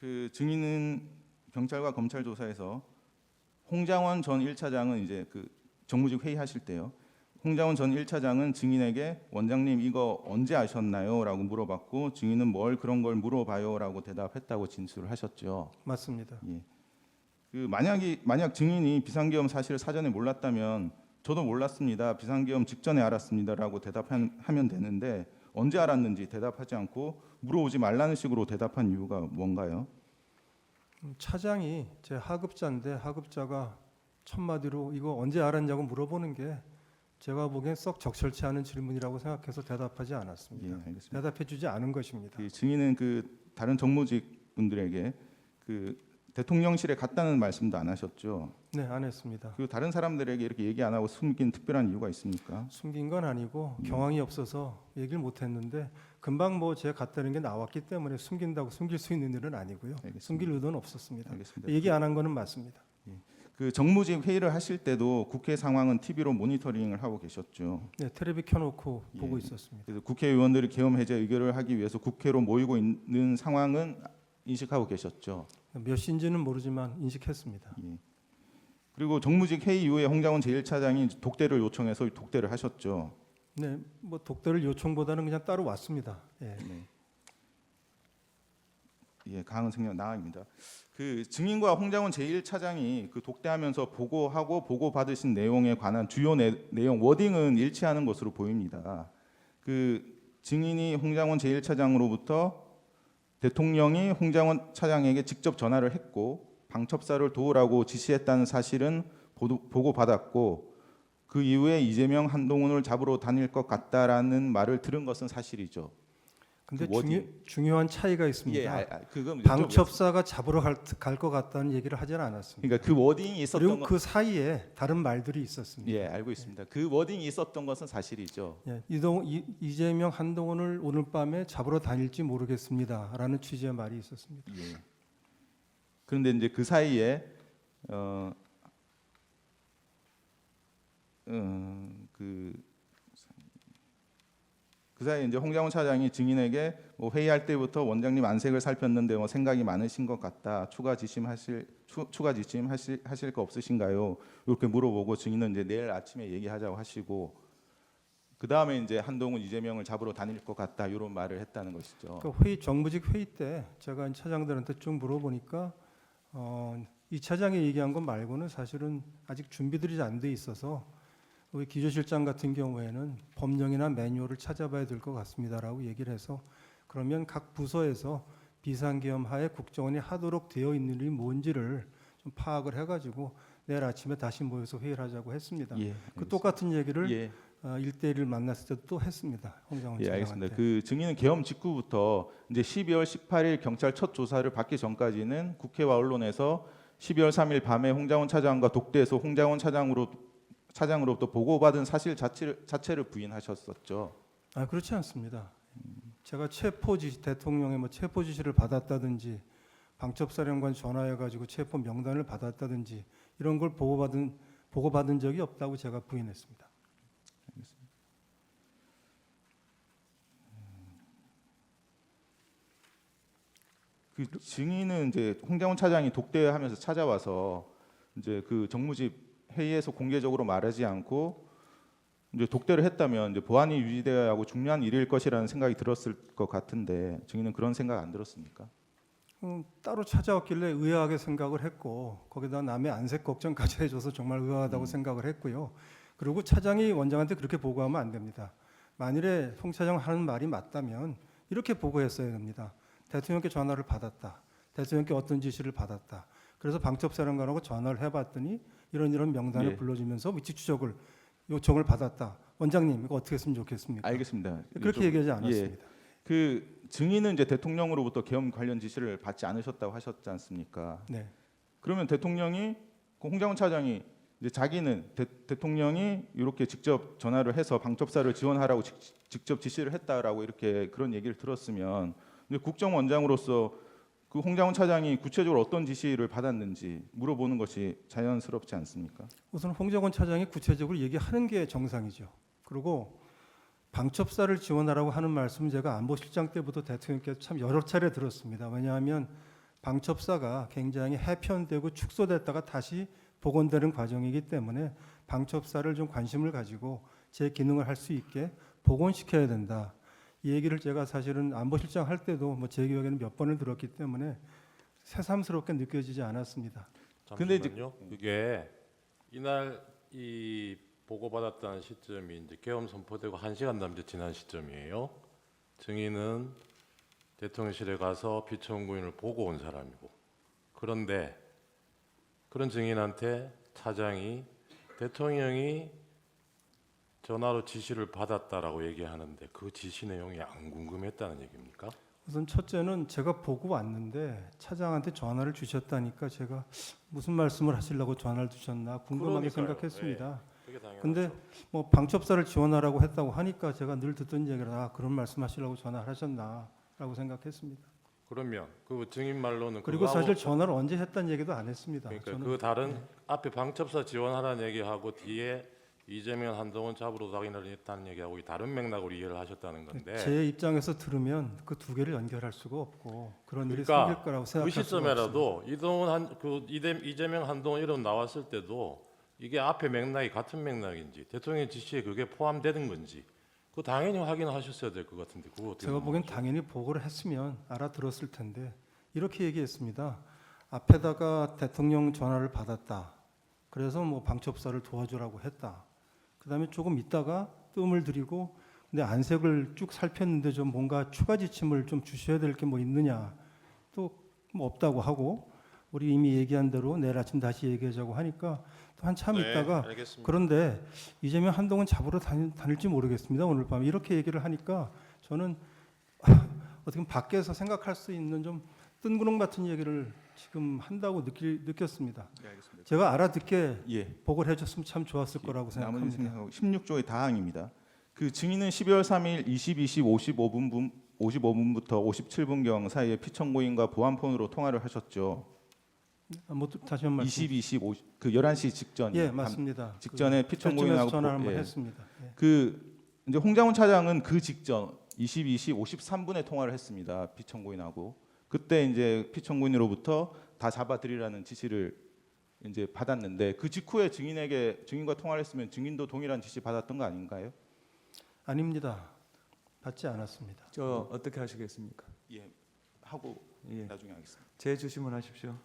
그 증인은 경찰과 검찰 조사에서 홍장원 전 1차장은 이제 그 정무직 회의하실 때요. 홍장원 전 1차장은 증인에게 원장님 이거 언제 아셨나요? 라고 물어봤고 증인은 뭘 그런 걸 물어봐요? 라고 대답했다고 진술을 하셨죠. 맞습니다. 예. 그 만약 증인이 비상계엄 사실을 사전에 몰랐다면 저도 몰랐습니다. 비상계엄 직전에 알았습니다라고 대답하면 되는데 언제 알았는지 대답하지 않고 물어오지 말라는 식으로 대답한 이유가 뭔가요? 차장이 제 하급자인데 하급자가 첫마디로 이거 언제 알았냐고 물어보는 게 제가 보기엔 썩 적절치 않은 질문이라고 생각해서 대답하지 예, 않았습니다. 알겠습니다. 대답해주지 않은 것입니다. 그 증인은 그 다른 정무직 분들에게 그 대통령실에 갔다는 말씀도 안 하셨죠. 네, 안 했습니다. 그 다른 사람들에게 이렇게 얘기 안 하고 숨긴 특별한 이유가 있습니까? 숨긴 건 아니고 경황이 없어서 얘기를 못했는데 금방 뭐 제가 갔다는 게 나왔기 때문에 숨긴다고 숨길 수 있는 일은 아니고요. 알겠습니다. 숨길 의도는 없었습니다. 알겠습니다. 얘기 안 한 거는 맞습니다. 그 정무직 회의를 하실 때도 국회 상황은 TV로 모니터링을 하고 계셨죠. 네, 텔레비 켜놓고 예. 보고 있었습니다. 그래서 국회의원들이 계엄 해제 의결을 하기 위해서 국회로 모이고 있는 상황은 인식하고 계셨죠. 몇 시인지는 모르지만 인식했습니다. 예. 그리고 정무직 회의 이후에 홍장원 제1차장이 독대를 요청해서 독대를 하셨죠. 네, 뭐 독대를 요청보다는 그냥 따로 왔습니다. 예. 예, 강은 생략 나입니다. 그 증인과 홍장원 제1차장이 그 독대하면서 보고하고 보고 받으신 내용에 관한 주요 내용 워딩은 일치하는 것으로 보입니다. 그 증인이 홍장원 제1차장으로부터 대통령이 홍장원 차장에게 직접 전화를 했고 방첩사를 도우라고 지시했다는 사실은 보고 받았고 그 이후에 이재명 한동훈을 잡으러 다닐 것 같다라는 말을 들은 것은 사실이죠. 근데 그 중요한 차이가 있습니다. 예, 그건 방첩사가 잡으러 갈 것 같다는 얘기를 하지는 않았습니다. 그러니까 그 워딩이 있었던 그리고 그 사이에 다른 말들이 있었습니다. 예, 알고 있습니다. 그 워딩이 있었던 것은 사실이죠. 예, 이재명 한동훈을 오늘 밤에 잡으러 다닐지 모르겠습니다라는 취지의 말이 있었습니다. 예. 그런데 이제 그 사이에 그 사이에 이제 홍장원 차장이 증인에게 뭐 회의할 때부터 원장님 안색을 살폈는데 뭐 생각이 많으신 것 같다. 추가 지침 하실 거 없으신가요? 이렇게 물어보고 증인은 이제 내일 아침에 얘기하자고 하시고 그 다음에 이제 한동훈 이재명을 잡으러 다닐 것 같다 이런 말을 했다는 것이죠. 그 정무직 회의 때 제가 차장들한테 쭉 물어보니까 이 차장이 얘기한 것 말고는 사실은 아직 준비들이 안 돼 있어서 우리 기조실장 같은 경우에는 법령이나 매뉴얼을 찾아봐야 될 것 같습니다라고 얘기를 해서 그러면 각 부서에서 비상계엄 하에 국정원이 하도록 되어 있는 일이 뭔지를 좀 파악을 해가지고 내일 아침에 다시 모여서 회의를 하자고 했습니다. 예, 그 똑같은 얘기를 예. 1대1을 만났을 때도 또 했습니다. 홍장원 예, 차장한테. 알겠습니다. 그 증인은 계엄 직후부터 이제 12월 18일 경찰 첫 조사를 받기 전까지는 국회와 언론에서 12월 3일 밤에 홍장원 차장과 독대해서 홍장원 차장으로부터 보고받은 사실 자체를 부인하셨었죠. 아, 그렇지 않습니다. 제가 대통령의 체포 지시를 받았다든지 방첩사령관 전화해가지고 체포 명단을 받았다든지 이런 걸 보고받은 적이 없다고 제가 부인했습니다. 그 증인은 이제 홍장원 차장이 독대하면서 찾아와서 이제 그 정무집 회의에서 공개적으로 말하지 않고 이제 독대를 했다면 이제 보안이 유지되어야 하고 중요한 일일 것이라는 생각이 들었을 것 같은데 증인은 그런 생각 안 들었습니까? 따로 찾아왔길래 의아하게 생각을 했고 거기다 남의 안색 걱정까지 해줘서 정말 의아하다고 생각을 했고요. 그리고 차장이 원장한테 그렇게 보고하면 안 됩니다. 만일에 홍 차장 하는 말이 맞다면 이렇게 보고했어야 됩니다. 대통령께 전화를 받았다. 대통령께 어떤 지시를 받았다. 그래서 방첩사령관하고 전화를 해봤더니 이런 명단을 예. 불러주면서 위치 추적을 요청을 받았다. 원장님 이거 어떻게 했으면 좋겠습니까? 알겠습니다. 그렇게 얘기하지 않았습니다. 예. 그 증인은 이제 대통령으로부터 계엄 관련 지시를 받지 않으셨다고 하셨지 않습니까? 네. 그러면 대통령이 홍장원 차장이 이제 자기는 대통령이 이렇게 직접 전화를 해서 방첩사를 지원하라고 직접 지시를 했다라고 이렇게 그런 얘기를 들었으면 이제 국정원장으로서 그 홍장원 차장이 구체적으로 어떤 지시를 받았는지 물어보는 것이 자연스럽지 않습니까? 우선 홍장원 차장이 구체적으로 얘기하는 게 정상이죠. 그리고 방첩사를 지원하라고 하는 말씀은 제가 안보실장 때부터 대통령께서 참 여러 차례 들었습니다. 왜냐하면 방첩사가 굉장히 해편되고 축소됐다가 다시 복원되는 과정이기 때문에 방첩사를 좀 관심을 가지고 제 기능을 할 수 있게 복원시켜야 된다. 이 얘기를 제가 사실은 안보실장 할 때도 뭐 제 기억에는 몇 번을 들었기 때문에 새삼스럽게 느껴지지 않았습니다. 근데 잠시만요. 그게 이날 이 보고받았다는 시점이 이제 계엄 선포되고 1시간 남짓 지난 시점이에요. 증인은 대통령실에 가서 피청구인을 보고 온 사람이고, 그런데 그런 증인한테 차장이 대통령이 전화로 지시를 받았다라고 얘기하는데 그 지시 내용이 안 궁금했다는 얘기입니까? 우선 첫째는 제가 보고 왔는데 차장한테 전화를 주셨다니까 제가 무슨 말씀을 하시려고 전화를 주셨나 궁금하게 그러니까요. 생각했습니다. 그게 당연하죠. 근데 뭐 방첩사를 지원하라고 했다고 하니까 제가 늘 듣던 얘기라 그런 말씀하시려고 전화를 하셨나라고 생각했습니다. 그러면 그 증인 말로는 그리고 그거하고- 사실 전화를 언제 했다는 얘기도 안 했습니다. 그러니까 저는 그 다른 앞에 방첩사 지원하라는 얘기하고 뒤에 이재명 한동훈 잡으러 가기를 했다는 얘기하고 이 다른 맥락으로 이해를 하셨다는 건데 제 입장에서 들으면 그 두 개를 연결할 수가 없고 그런 일이 그러니까 생길 거라고 그 생각할 수가 없습니다. 시점에라도 이재명 한동훈 이름 나왔을 때도 이게 앞에 맥락이 같은 맥락인지 대통령 지시에 그게 포함되는 건지 그 당연히 확인하셨어야 될 것 같은데 그거 어떻게 제가 보기엔 넘어가죠? 당연히 보고를 했으면 알아들었을 텐데 이렇게 얘기했습니다. 앞에다가 대통령 전화를 받았다. 그래서 뭐 방첩사를 도와주라고 했다. 그다음에 조금 있다가 뜸을 들이고 근데 안색을 쭉 살폈는데 좀 뭔가 추가 지침을 좀 주셔야 될 게 뭐 있느냐 또 뭐 없다고 하고 우리 이미 얘기한 대로 내일 아침 다시 얘기하자고 하니까 또 한참 있다가 알겠습니다. 그런데 이재명 한동훈 잡으러 다닐지 모르겠습니다. 오늘 밤 이렇게 얘기를 하니까 저는 어떻게 보면 밖에서 생각할 수 있는 좀 뜬구름 같은 얘기를 지금 한다고 느꼈습니다. 네, 알겠습니다. 제가 알아듣게 예. 보고를 해줬으면 참 좋았을 거라고 나머지 생각합니다. 생각하고 16조의 다항입니다. 그 증인은 12월 3일 22시 55분부터 57분경 사이에 피청구인과 보안폰으로 통화를 하셨죠. 뭐 다시 한번 말씀. 22시 50, 그 11시 직전. 예, 맞습니다. 직전에 그 피청구인하고 전화 한번 예. 했습니다. 예. 그 이제 홍장훈 차장은 그 직전 22시 53분에 통화를 했습니다. 피청구인하고 그때 이제 피청구인으로부터 다 잡아들이라는 지시를 이제 받았는데 그 직후에 증인과 통화를 했으면 증인도 동일한 지시 받았던 거 아닌가요? 아닙니다. 받지 않았습니다. 저 어떻게 하시겠습니까? 예, 하고 예. 나중에 하겠습니다. 재주시문 하십시오.